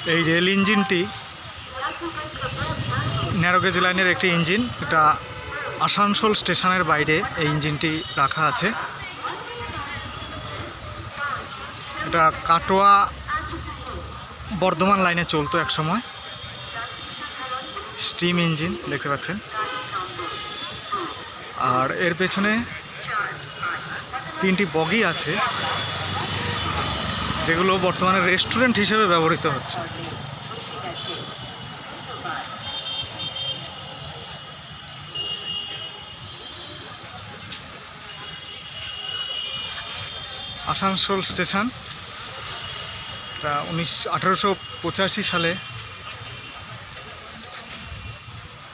এই rail ইঞ্জিনটি narrow gauge লাইনের একটি ইঞ্জিন। এটা আসানসোল স্টেশনের বাইরে এই ইঞ্জিনটি রাখা আছে। এটা কাটোয়া বর্ধমান লাইনে চলতো এক সময়। স্টিম ইঞ্জিন দেখতে পাচ্ছেন। আর এর পেছনে 3টি বগি আছে, যেগুলো বর্তমানে রেস্টুরেন্ট হিসেবে ব্যবহৃত হচ্ছে। আসানসোল স্টেশন, এটা 1885 সালে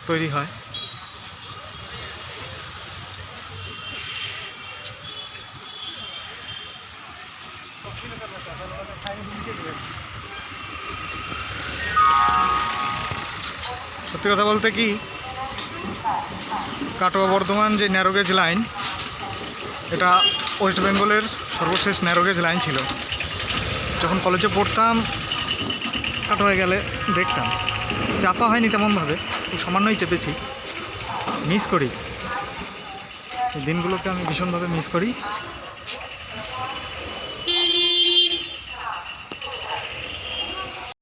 তৈরি হয়। সত্যি কথা বলতে কি, কাটোয়া বর্ধমান যে ন্যারো গেজ লাইন, এটা ওয়েস্ট বেঙ্গলের সর্বশেষ ন্যারো গেজ লাইন ছিল। যখন কলেজে পড়তাম কাটোয়ায় গেলে দেখতাম। চাপা হয়নি তেমনভাবে, খুব সামান্যই চেপেছি। মিস করি, এই দিনগুলোকে আমি ভীষণভাবে মিস করি।